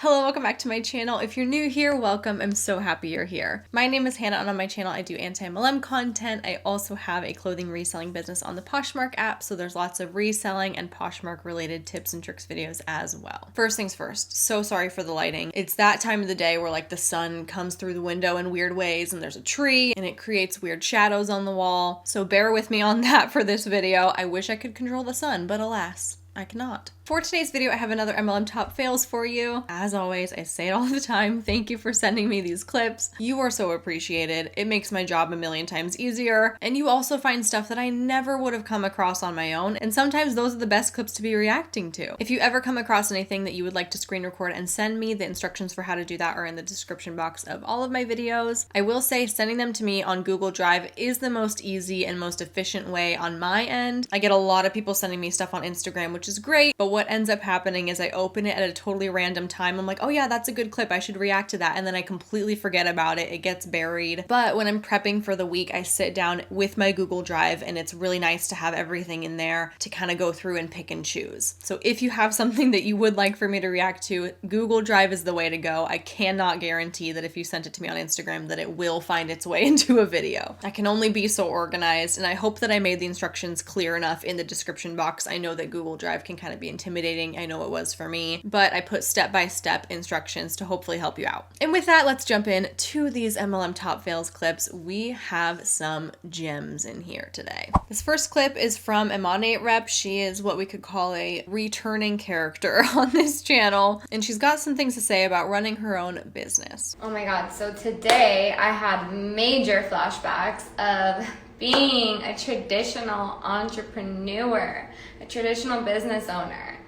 Hello, welcome back to my channel. If you're new here, welcome. I'm so happy you're here. My name is Hannah, and on my channel I do anti-MLM content. I also have a clothing reselling business on the Poshmark app, so there's lots of reselling and Poshmark related tips and tricks videos as well. First things first, so sorry for the lighting. It's that time of the day where like the sun comes through the window in weird ways and there's a tree and it creates weird shadows on the wall. So bear with me on that for this video. I wish I could control the sun, but alas, I cannot. For today's video, I have another MLM top fails for you. As always, I say it all the time. Thank you for sending me these clips. You are so appreciated. It makes my job a million times easier. And you also find stuff that I never would have come across on my own. And sometimes those are the best clips to be reacting to. If you ever come across anything that you would like to screen record and send me, the instructions for how to do that are in the description box of all of my videos. I will say sending them to me on Google Drive is the most easy and most efficient way on my end. I get a lot of people sending me stuff on Instagram, which is great, but what ends up happening is I open it at a totally random time. I'm like, oh yeah, that's a good clip. I should react to that. And then I completely forget about it. It gets buried. But when I'm prepping for the week, I sit down with my Google Drive and it's really nice to have everything in there to kind of go through and pick and choose. So if you have something that you would like for me to react to, Google Drive is the way to go. I cannot guarantee that if you sent it to me on Instagram that it will find its way into a video. I can only be so organized, and I hope that I made the instructions clear enough in the description box. I know that Google Drive can kind of be intimidating. I know it was for me, but I put step-by-step instructions to hopefully help you out. And with that, let's jump in to these MLM top fails clips. We have some gems in here today. This first clip is from Emmanate Rep. She is what we could call a returning character on this channel, and she's got some things to say about running her own business. Oh my God, so today I had major flashbacks of being a traditional entrepreneur, a traditional business owner.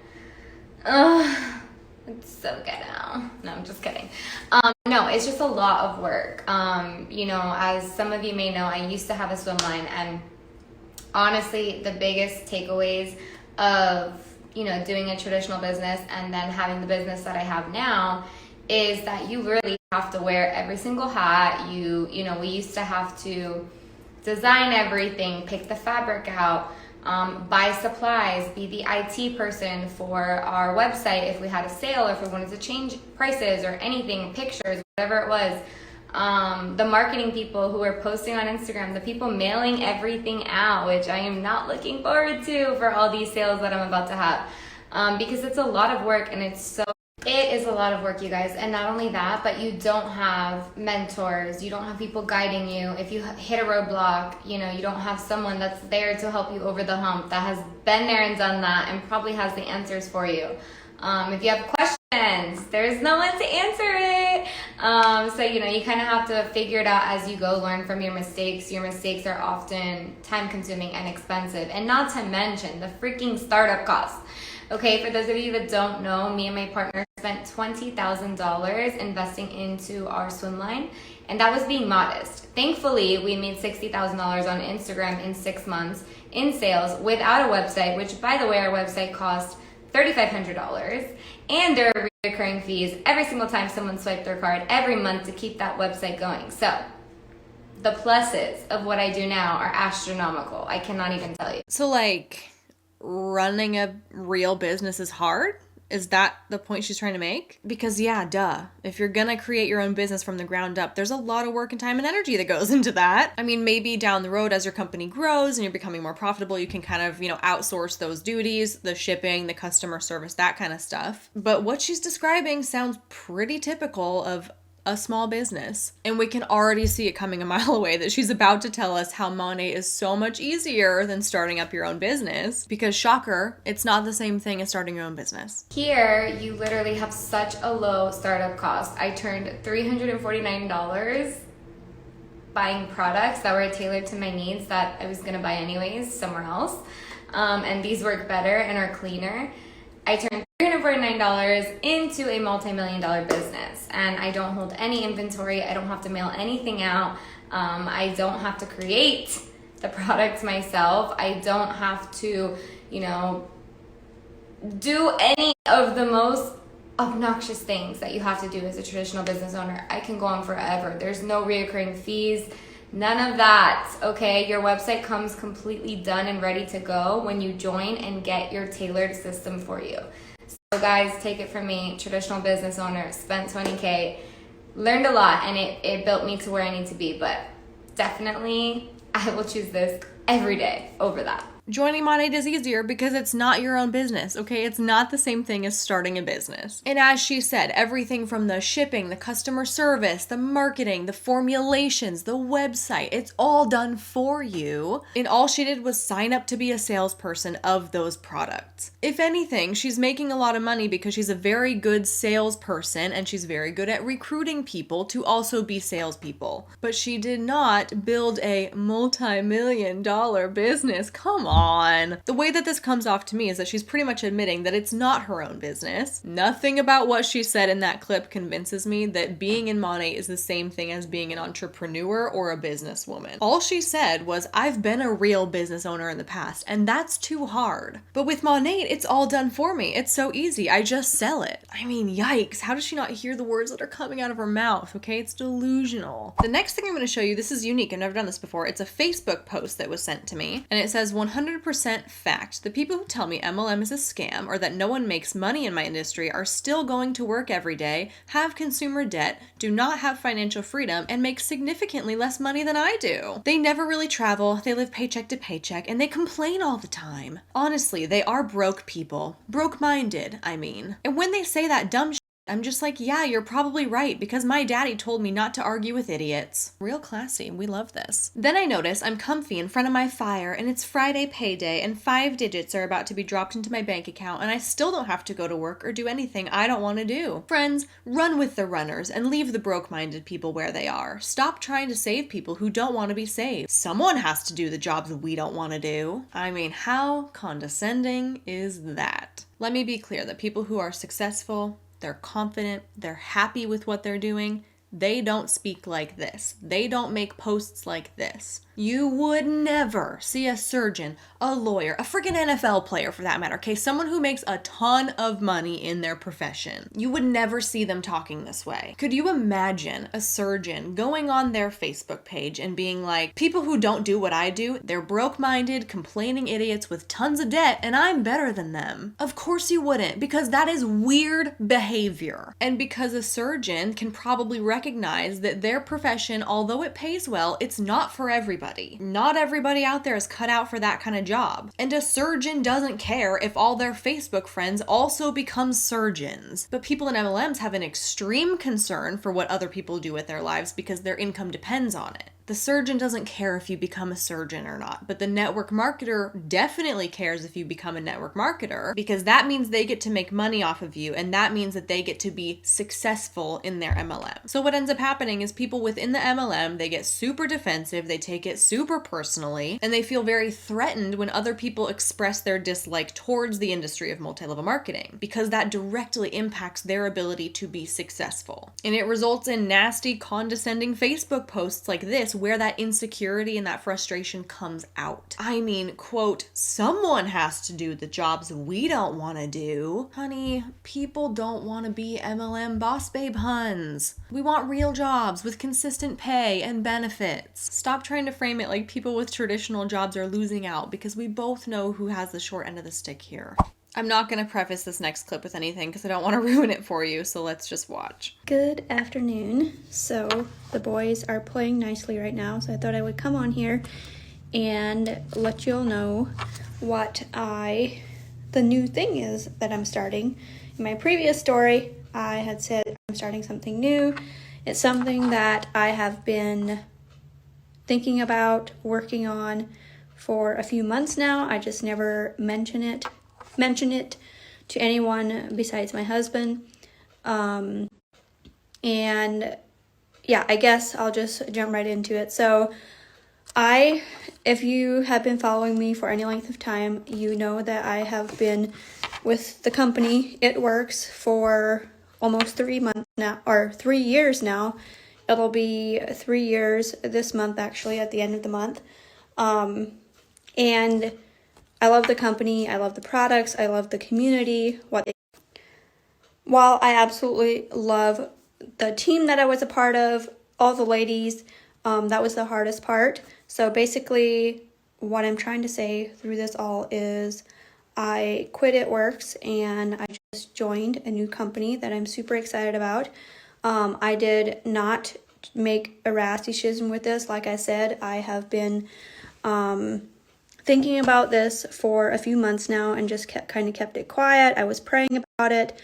Ugh, it's so ghetto. No, I'm just kidding. No, it's just a lot of work. You know, as some of you may know, I used to have a swim line, and honestly, the biggest takeaways of, you know, doing a traditional business and then having the business that I have now is that you really have to wear every single hat. You know, we used to have to design everything, pick the fabric out, buy supplies, be the IT person for our website if we had a sale or if we wanted to change prices or anything, pictures, whatever it was. The marketing people who are posting on Instagram, the people mailing everything out, which I am not looking forward to for all these sales that I'm about to have, because it's a lot of work, and it is a lot of work, you guys. And not only that, but you don't have mentors. You don't have people guiding you. If you hit a roadblock, you know, you don't have someone that's there to help you over the hump, that has been there and done that and probably has the answers for you. If you have questions, there's no one to answer it. So, you know, you kind of have to figure it out as you go, learn from your mistakes. Your mistakes are often time consuming and expensive, and not to mention the freaking startup costs. Okay, for those of you that don't know, me and my partner spent $20,000 investing into our swim line, and that was being modest. Thankfully, we made $60,000 on Instagram in 6 months in sales without a website, which, by the way, our website cost $3,500, and there are recurring fees every single time someone swiped their card every month to keep that website going. So the pluses of what I do now are astronomical. I cannot even tell you. So like, running a real business is hard? Is that the point she's trying to make? Because yeah, duh. If you're gonna create your own business from the ground up, there's a lot of work and time and energy that goes into that. I mean, maybe down the road as your company grows and you're becoming more profitable, you can kind of, you know, outsource those duties, the shipping, the customer service, that kind of stuff. But what she's describing sounds pretty typical of a small business. And we can already see it coming a mile away that she's about to tell us how Monat is so much easier than starting up your own business, because shocker, it's not the same thing as starting your own business. Here, you literally have such a low startup cost. I turned $349 buying products that were tailored to my needs that I was gonna buy anyways somewhere else. And these work better and are cleaner. I turned $349 into a multi-million-dollar business, and I don't hold any inventory. I don't have to mail anything out. I don't have to create the products myself. I don't have to, you know, do any of the most obnoxious things that you have to do as a traditional business owner. I can go on forever. There's no reoccurring fees. None of that, okay? Your website comes completely done and ready to go when you join and get your tailored system for you. So So guys, take it from me, traditional business owner, spent 20K, learned a lot, and it built me to where I need to be, but definitely I will choose this every day over that. Joining Monat is easier because it's not your own business, okay? It's not the same thing as starting a business. And as she said, everything from the shipping, the customer service, the marketing, the formulations, the website, it's all done for you. And all she did was sign up to be a salesperson of those products. If anything, she's making a lot of money because she's a very good salesperson and she's very good at recruiting people to also be salespeople. But she did not build a multi-million-dollar business. Come on. The way that this comes off to me is that she's pretty much admitting that it's not her own business. Nothing about what she said in that clip convinces me that being in Monat is the same thing as being an entrepreneur or a businesswoman. All she said was, I've been a real business owner in the past, and that's too hard. But with Monat, it's all done for me. It's so easy. I just sell it. I mean, yikes. How does she not hear the words that are coming out of her mouth? Okay, it's delusional. The next thing I'm going to show you, this is unique. I've never done this before. It's a Facebook post that was sent to me, and it says 100% fact. The people who tell me MLM is a scam or that no one makes money in my industry are still going to work every day, have consumer debt, do not have financial freedom, and make significantly less money than I do. They never really travel, they live paycheck to paycheck, and they complain all the time. Honestly, they are broke people. Broke-minded, I mean. And when they say that dumb shit, I'm just like, yeah, you're probably right, because my daddy told me not to argue with idiots. Real classy, we love this. Then I notice I'm comfy in front of my fire, and it's Friday payday, and 5 digits are about to be dropped into my bank account, and I still don't have to go to work or do anything I don't want to do. Friends, run with the runners and leave the broke-minded people where they are. Stop trying to save people who don't want to be saved. Someone has to do the jobs we don't want to do. I mean, how condescending is that? Let me be clear that people who are successful, they're confident, they're happy with what they're doing, they don't speak like this. They don't make posts like this. You would never see a surgeon, a lawyer, a freaking NFL player for that matter, okay? Someone who makes a ton of money in their profession. You would never see them talking this way. Could you imagine a surgeon going on their Facebook page and being like, people who don't do what I do, they're broke-minded, complaining idiots with tons of debt, and I'm better than them? Of course you wouldn't, because that is weird behavior. And because a surgeon can probably recognize that their profession, although it pays well, it's not for everybody. Not everybody out there is cut out for that kind of job. And a surgeon doesn't care if all their Facebook friends also become surgeons. But people in MLMs have an extreme concern for what other people do with their lives because their income depends on it. The surgeon doesn't care if you become a surgeon or not, but the network marketer definitely cares if you become a network marketer because that means they get to make money off of you, and that means that they get to be successful in their MLM. So what ends up happening is people within the MLM, they get super defensive, they take it super personally, and they feel very threatened when other people express their dislike towards the industry of multi-level marketing because that directly impacts their ability to be successful. And it results in nasty, condescending Facebook posts like this where that insecurity and that frustration comes out. I mean, quote, someone has to do the jobs we don't want to do. Honey, people don't want to be MLM boss babe huns. We want real jobs with consistent pay and benefits. Stop trying to frame it like people with traditional jobs are losing out because we both know who has the short end of the stick here. I'm not going to preface this next clip with anything because I don't want to ruin it for you, so let's just watch. Good afternoon. So the boys are playing nicely right now, so I thought I would come on here and let you all know what the new thing is that I'm starting. In my previous story, I had said I'm starting something new. It's something that I have been thinking about working on for a few months now. I just never mention it to anyone besides my husband. And yeah, I guess I'll just jump right into it. So if you have been following me for any length of time, you know that I have been with the company It Works for almost 3 months now, or 3 years now. It'll be 3 years this month, actually, at the end of the month. And I love the company, I love the products, I love the community. While I absolutely love the team that I was a part of, all the ladies, that was the hardest part. So basically, what I'm trying to say through this all is I quit It Works and I just joined a new company that I'm super excited about. I did not make a rash decision with this. Like I said, I have been thinking about this for a few months now and just kept it quiet. I was praying about it.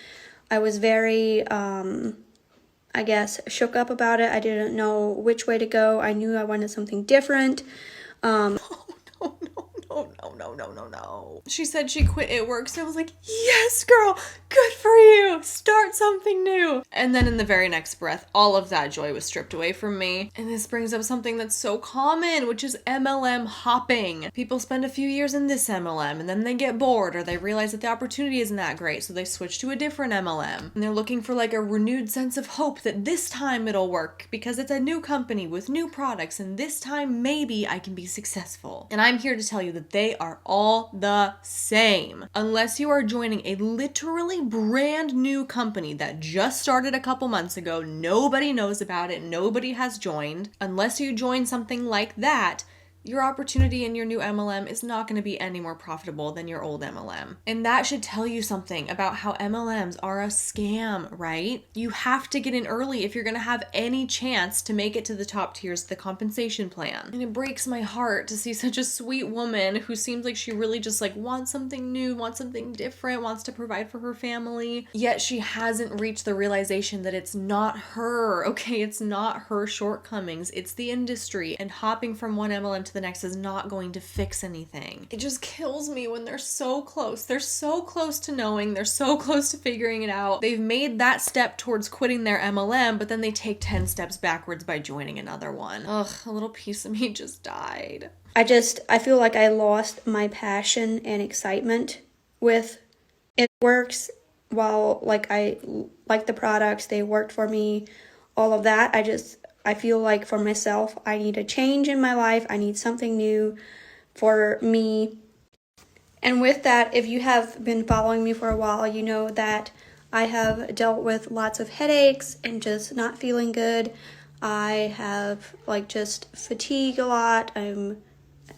I was very, I guess, shook up about it. I didn't know which way to go. I knew I wanted something different. No. She said she quit It Works, and I was like, yes, girl, good for you. Start something new. And then in the very next breath, all of that joy was stripped away from me. And this brings up something that's so common, which is MLM hopping. People spend a few years in this MLM, and then they get bored, or they realize that the opportunity isn't that great, so they switch to a different MLM. And they're looking for like a renewed sense of hope that this time it'll work, because it's a new company with new products, and this time maybe I can be successful. And I'm here to tell you that they are all the same. Unless you are joining a literally brand new company that just started a couple months ago, nobody knows about it, nobody has joined. Unless you join something like that, your opportunity in your new MLM is not going to be any more profitable than your old MLM. And that should tell you something about how MLMs are a scam, right? You have to get in early if you're going to have any chance to make it to the top tiers of the compensation plan. And it breaks my heart to see such a sweet woman who seems like she really just like wants something new, wants something different, wants to provide for her family, yet she hasn't reached the realization that it's not her, okay? It's not her shortcomings, it's the industry, and hopping from one MLM to the next is not going to fix anything. It just kills me when they're so close. They're so close to knowing, they're so close to figuring it out. They've made that step towards quitting their MLM, but then they take 10 steps backwards by joining another one. Ugh, a little piece of me just died. I feel like I lost my passion and excitement with It Works. While like I like the products, they worked for me, all of that, I feel like for myself, I need a change in my life. I need something new for me. And with that, if you have been following me for a while, you know that I have dealt with lots of headaches and just not feeling good. I have like just fatigue a lot. I'm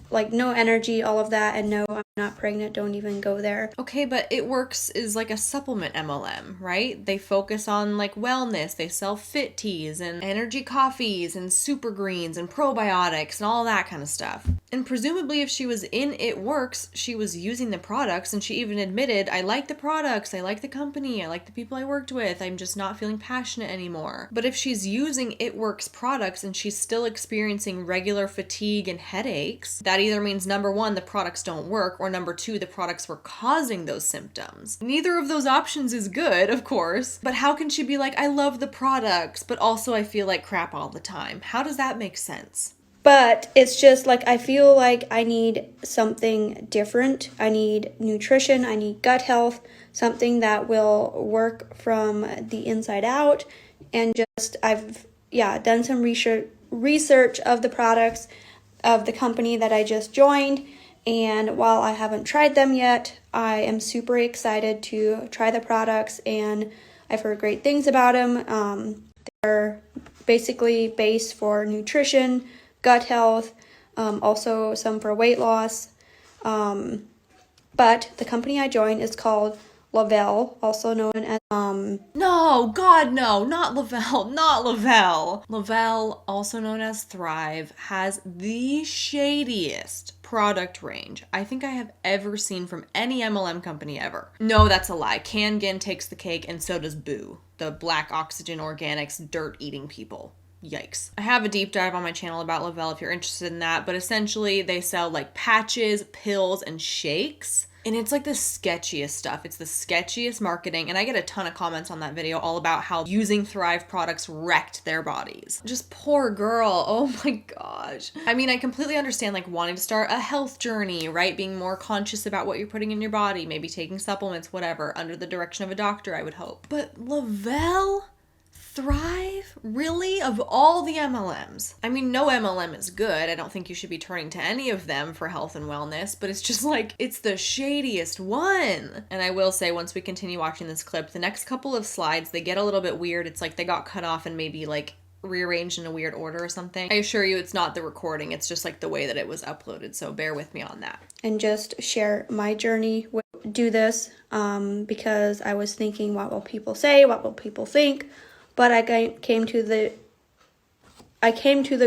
like no energy, all of that. And no, I'm not pregnant. Don't even go there. Okay, but It Works is like a supplement MLM, right? They focus on like wellness. They sell fit teas and energy coffees and super greens and probiotics and all that kind of stuff. And presumably if she was in It Works, she was using the products, and she even admitted, I like the products, I like the company, I like the people I worked with, I'm just not feeling passionate anymore. But if she's using It Works products and she's still experiencing regular fatigue and headaches, that either means number one, the products don't work, or number two, the products were causing those symptoms. Neither of those options is good, of course, but how can she be like, I love the products, but also I feel like crap all the time? How does that make sense? But it's just like I feel like I need something different. I need nutrition, I need gut health, something that will work from the inside out. And just I've done some research of the products of the company that I just joined. And while I haven't tried them yet, I am super excited to try the products, and I've heard great things about them. They're basically based for nutrition, gut health, also some for weight loss. But the company I joined is called le-vel, also known as No, God, no, not le-vel, not le-vel. Le-vel, also known as Thrive, has the shadiest product range I think I have ever seen from any MLM company ever. No, that's a lie. Kangen takes the cake, and so does Boo, the Black Oxygen Organics dirt-eating people. Yikes. I have a deep dive on my channel about le-vel if you're interested in that, but essentially they sell like patches, pills, and shakes. And it's like the sketchiest stuff. It's the sketchiest marketing. And I get a ton of comments on that video all about how using Thrive products wrecked their bodies. Just poor girl. Oh my gosh. I mean, I completely understand like wanting to start a health journey, right? Being more conscious about what you're putting in your body, maybe taking supplements, whatever, under the direction of a doctor, I would hope. But le-vel? Thrive? Really? Of all the MLMs? I mean, no MLM is good. I don't think you should be turning to any of them for health and wellness, but it's just like, it's the shadiest one. And I will say, once we continue watching this clip, the next couple of slides, they get a little bit weird. It's like they got cut off and maybe like rearranged in a weird order or something. I assure you it's not the recording, it's just like the way that it was uploaded, so bear with me on that. And just share my journey with do this because I was thinking, what will people say? What will people think? But I came to the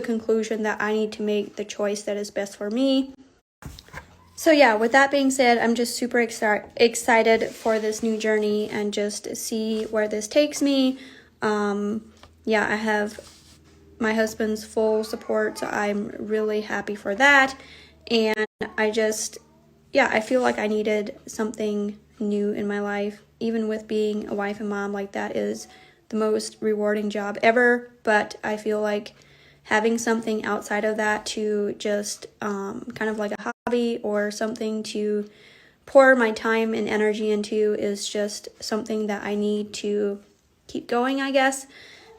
conclusion that I need to make the choice that is best for me. So yeah, with that being said, I'm just super excited for this new journey and just see where this takes me. Yeah, I have my husband's full support, so I'm really happy for that. And I feel like I needed something new in my life. Even with being a wife and mom, like, that is the most rewarding job ever. But I feel like having something outside of that to just kind of like a hobby or something to pour my time and energy into is just something that I need to keep going, I guess.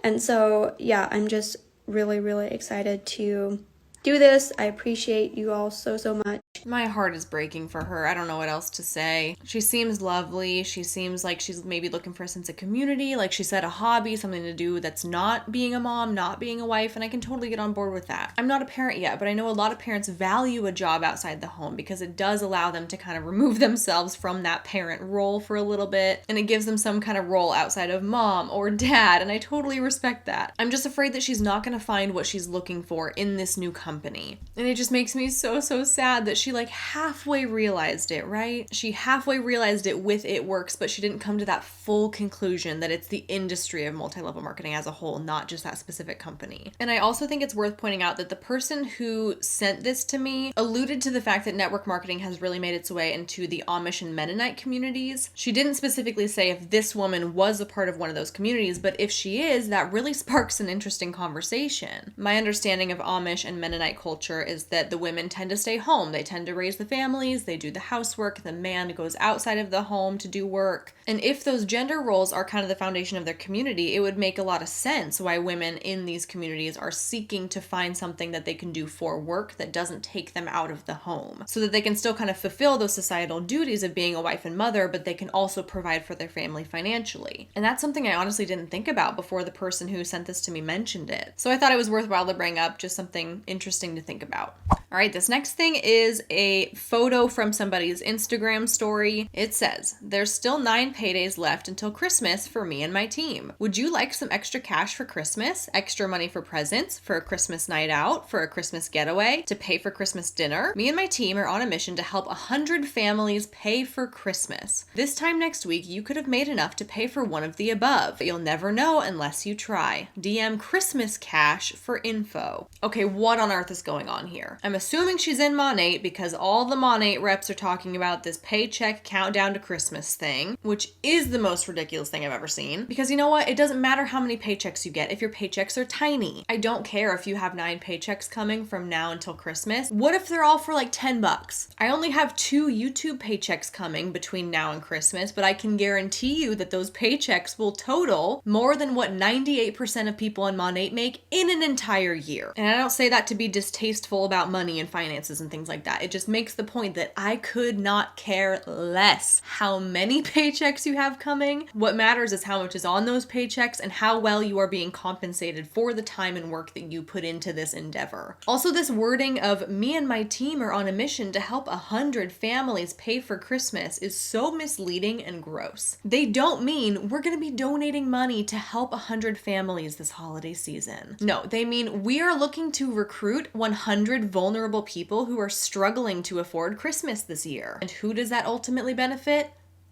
And so, yeah, I'm just really, really excited to do this. I appreciate you all so much. My heart is breaking for her. I don't know what else to say. She seems lovely. She seems like she's maybe looking for a sense of community. Like she said, a hobby, something to do that's not being a mom, not being a wife, and I can totally get on board with that. I'm not a parent yet, but I know a lot of parents value a job outside the home because it does allow them to kind of remove themselves from that parent role for a little bit, and it gives them some kind of role outside of mom or dad, and I totally respect that. I'm just afraid that she's not going to find what she's looking for in this new company, and it just makes me so sad that she like halfway realized it, right? She halfway realized it with It Works, but she didn't come to that full conclusion that it's the industry of multi-level marketing as a whole, not just that specific company. And I also think it's worth pointing out that the person who sent this to me alluded to the fact that network marketing has really made its way into the Amish and Mennonite communities. She didn't specifically say if this woman was a part of one of those communities, but if she is, that really sparks an interesting conversation. My understanding of Amish and Mennonite culture is that the women tend to stay home. They tend to raise the families, they do the housework, the man goes outside of the home to do work. And if those gender roles are kind of the foundation of their community, it would make a lot of sense why women in these communities are seeking to find something that they can do for work that doesn't take them out of the home, so that they can still kind of fulfill those societal duties of being a wife and mother, but they can also provide for their family financially. And that's something I honestly didn't think about before the person who sent this to me mentioned it. So I thought it was worthwhile to bring up, just something interesting to think about. All right, this next thing is a photo from somebody's Instagram story. It says, "There's still 9 paydays left until Christmas for me and my team. Would you like some extra cash for Christmas, extra money for presents, for a Christmas night out, for a Christmas getaway, to pay for Christmas dinner? Me and my team are on a mission to help 100 families pay for Christmas. This time next week, you could have made enough to pay for one of the above, but you'll never know unless you try. DM Christmas cash for info." Okay, what on earth is going on here? I'm assuming she's in Monat because all the Monat reps are talking about this Paycheck Countdown to Christmas thing, which is the most ridiculous thing I've ever seen. Because you know what? It doesn't matter how many paychecks you get if your paychecks are tiny. I don't care if you have 9 paychecks coming from now until Christmas. What if they're all for like $10? I only have 2 YouTube paychecks coming between now and Christmas, but I can guarantee you that those paychecks will total more than what 98% of people in Monat make in an entire year. And I don't say that to be distasteful about money and finances and things like that. It just makes the point that I could not care less how many paychecks you have coming. What matters is how much is on those paychecks and how well you are being compensated for the time and work that you put into this endeavor. Also, this wording of "me and my team are on a mission to help 100 families pay for Christmas" is so misleading and gross. They don't mean we're going to be donating money to help 100 families this holiday season. No, they mean we are looking to recruit 100 vulnerable people who are struggling to afford Christmas this year. And who does that ultimately benefit?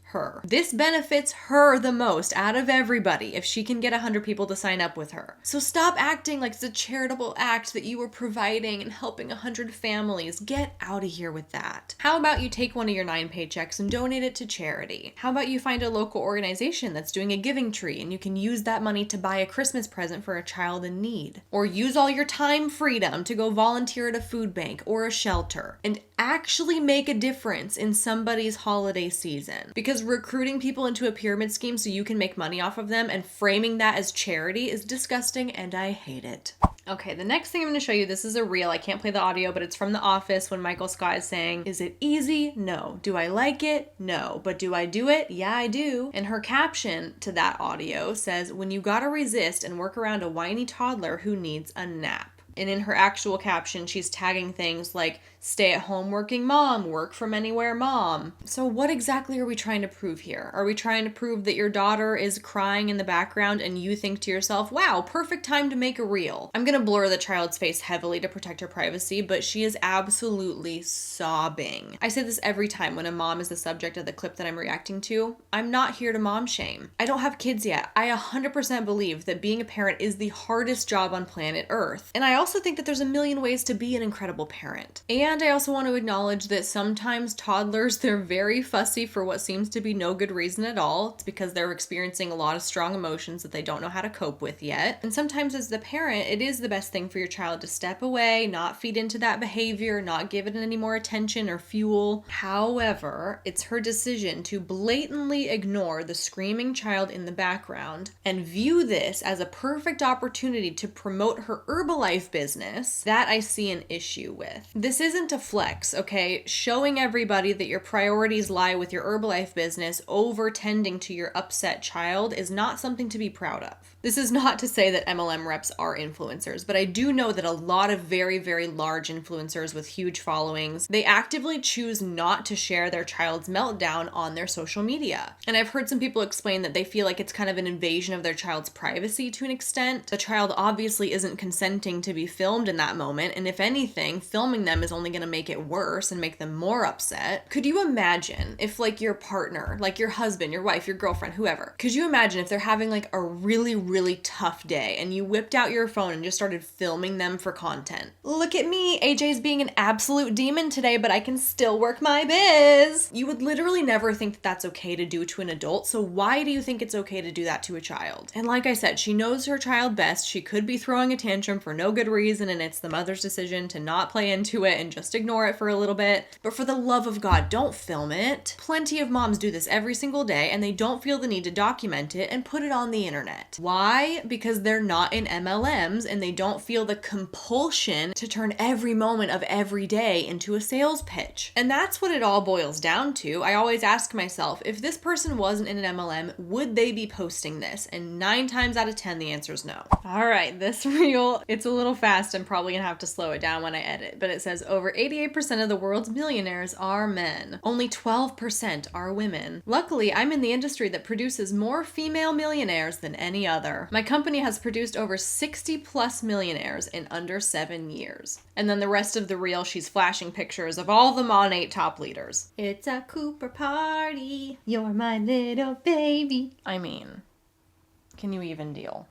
Her. This benefits her the most out of everybody if she can get 100 people to sign up with her. So stop acting like it's a charitable act that you are providing and helping 100 families. Get out of here with that. How about you take one of your 9 paychecks and donate it to charity? How about you find a local organization that's doing a giving tree and you can use that money to buy a Christmas present for a child in need? Or use all your time freedom to go volunteer at a food bank or a shelter and actually make a difference in somebody's holiday season. Because recruiting people into a pyramid scheme so you can make money off of them and framing that as charity is disgusting and I hate it. Okay, the next thing I'm going to show you, this is a reel. I can't play the audio, but it's from The Office when Michael Scott is saying, "Is it easy? No. Do I like it? No. But do I do it? Yeah, I do." And her caption to that audio says, "When you gotta resist and work around a whiny toddler who needs a nap." And in her actual caption, she's tagging things like stay-at-home working mom, work from anywhere mom. So what exactly are we trying to prove here? Are we trying to prove that your daughter is crying in the background and you think to yourself, wow, perfect time to make a reel? I'm gonna blur the child's face heavily to protect her privacy, but she is absolutely sobbing. I say this every time when a mom is the subject of the clip that I'm reacting to. I'm not here to mom shame. I don't have kids yet. I 100% believe that being a parent is the hardest job on planet Earth. And I also think that there's a million ways to be an incredible parent. And I also want to acknowledge that sometimes toddlers, they're very fussy for what seems to be no good reason at all. It's because they're experiencing a lot of strong emotions that they don't know how to cope with yet. And sometimes as the parent, it is the best thing for your child to step away, not feed into that behavior, not give it any more attention or fuel. However, it's her decision to blatantly ignore the screaming child in the background and view this as a perfect opportunity to promote her Herbalife business that I see an issue with. This isn't a flex, okay? Showing everybody that your priorities lie with your Herbalife business over tending to your upset child is not something to be proud of. This is not to say that MLM reps are influencers, but I do know that a lot of very, very large influencers with huge followings, they actively choose not to share their child's meltdown on their social media. And I've heard some people explain that they feel like it's kind of an invasion of their child's privacy to an extent. The child obviously isn't consenting to be filmed in that moment, and if anything, filming them is only going to make it worse and make them more upset. Could you imagine if like your partner, like your husband, your wife, your girlfriend, whoever, could you imagine if they're having like a really tough day and you whipped out your phone and just started filming them for content? Look at me, AJ's being an absolute demon today, but I can still work my biz. You would literally never think that that's okay to do to an adult, so why do you think it's okay to do that to a child? And like I said, she knows her child best. She could be throwing a tantrum for no good reason, and it's the mother's decision to not play into it and just ignore it for a little bit. But for the love of God, don't film it. Plenty of moms do this every single day, and they don't feel the need to document it and put it on the internet. Why? Because they're not in MLMs, and they don't feel the compulsion to turn every moment of every day into a sales pitch. And that's what it all boils down to. I always ask myself, if this person wasn't in an MLM, would they be posting this? And 9 times out of 10, the answer is no. All right, this reel, it's a little fast. I'm probably gonna have to slow it down when I edit, but it says over 88% of the world's millionaires are men. Only 12% are women. Luckily, I'm in the industry that produces more female millionaires than any other. My company has produced over 60 plus millionaires in under 7 years. And then the rest of the reel, she's flashing pictures of all the Monat top leaders. It's a Cooper party. You're my little baby. I mean, can you even deal?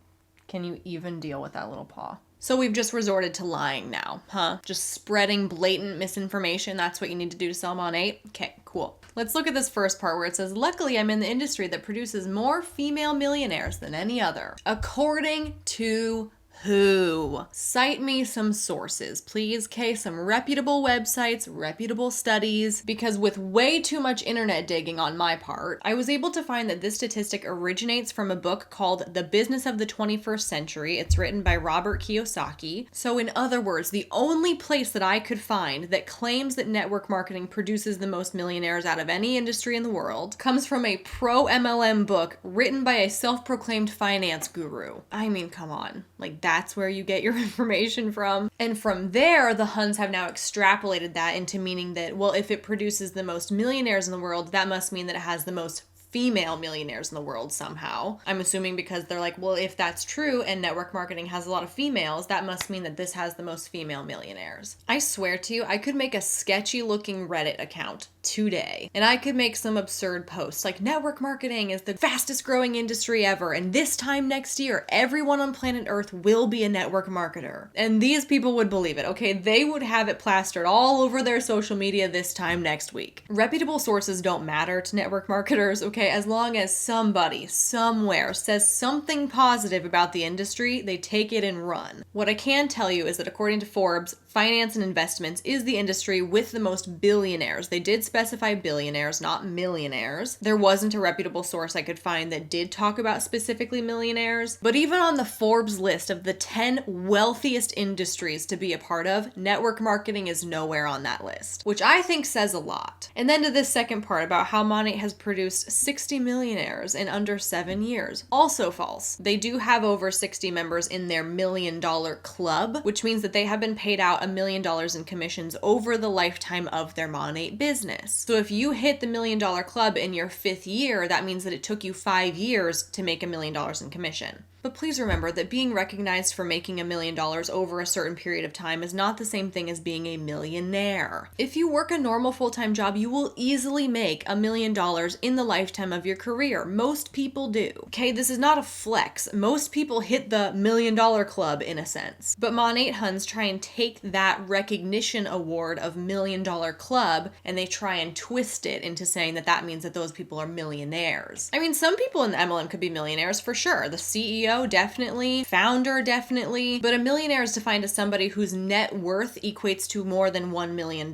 Can you even deal with that little paw? So we've just resorted to lying now, huh? Just spreading blatant misinformation. That's what you need to do to sell Monat? Okay, cool. Let's look at this first part where it says, luckily I'm in the industry that produces more female millionaires than any other. According to who? Cite me some sources, please, okay? Some reputable websites, reputable studies, because with way too much internet digging on my part, I was able to find that this statistic originates from a book called The Business of the 21st Century. It's written by Robert Kiyosaki. So in other words, the only place that I could find that claims that network marketing produces the most millionaires out of any industry in the world comes from a pro-MLM book written by a self-proclaimed finance guru. I mean, come on. Like, that's where you get your information from. And from there, the Huns have now extrapolated that into meaning that, well, if it produces the most millionaires in the world, that must mean that it has the most female millionaires in the world somehow. I'm assuming because they're like, well, if that's true and network marketing has a lot of females, that must mean that this has the most female millionaires. I swear to you, I could make a sketchy looking Reddit account today, and I could make some absurd posts like network marketing is the fastest growing industry ever, and this time next year, everyone on planet Earth will be a network marketer. And these people would believe it, okay? They would have it plastered all over their social media this time next week. Reputable sources don't matter to network marketers, okay? As long as somebody, somewhere, says something positive about the industry, they take it and run. What I can tell you is that according to Forbes, finance and investments is the industry with the most billionaires. They did specify billionaires, not millionaires. There wasn't a reputable source I could find that did talk about specifically millionaires. But even on the Forbes list of the 10 wealthiest industries to be a part of, network marketing is nowhere on that list, which I think says a lot. And then to this second part about how Monat has produced 60 millionaires in under 7 years. Also false. They do have over 60 members in their $1 million club, which means that they have been paid out $1 million in commissions over the lifetime of their Monat business. So if you hit the $1 million club in your 5th year, that means that it took you 5 years to make $1 million in commission. But please remember that being recognized for making $1 million over a certain period of time is not the same thing as being a millionaire. If you work a normal full-time job, you will easily make $1 million in the lifetime of your career. Most people do. Okay, this is not a flex. Most people hit the $1 million club in a sense. But Monat Huns try and take that recognition award of $1 million club and they try and twist it into saying that that means that those people are millionaires. I mean, some people in the MLM could be millionaires for sure. The CEO definitely, founder definitely, but a millionaire is defined as somebody whose net worth equates to more than $1 million,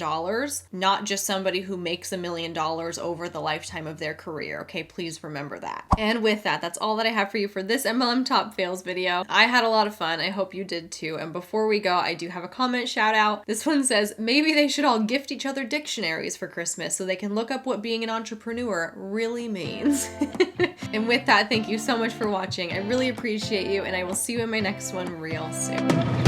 not just somebody who makes $1 million over the lifetime of their career. Okay, please remember that. And with that, that's all that I have for you for this MLM Top Fails video. I had a lot of fun. I hope you did too. And before we go, I do have a comment shout out. This one says, maybe they should all gift each other dictionaries for Christmas so they can look up what being an entrepreneur really means. And with that, thank you so much for watching. I really appreciate you, and I will see you in my next one real soon.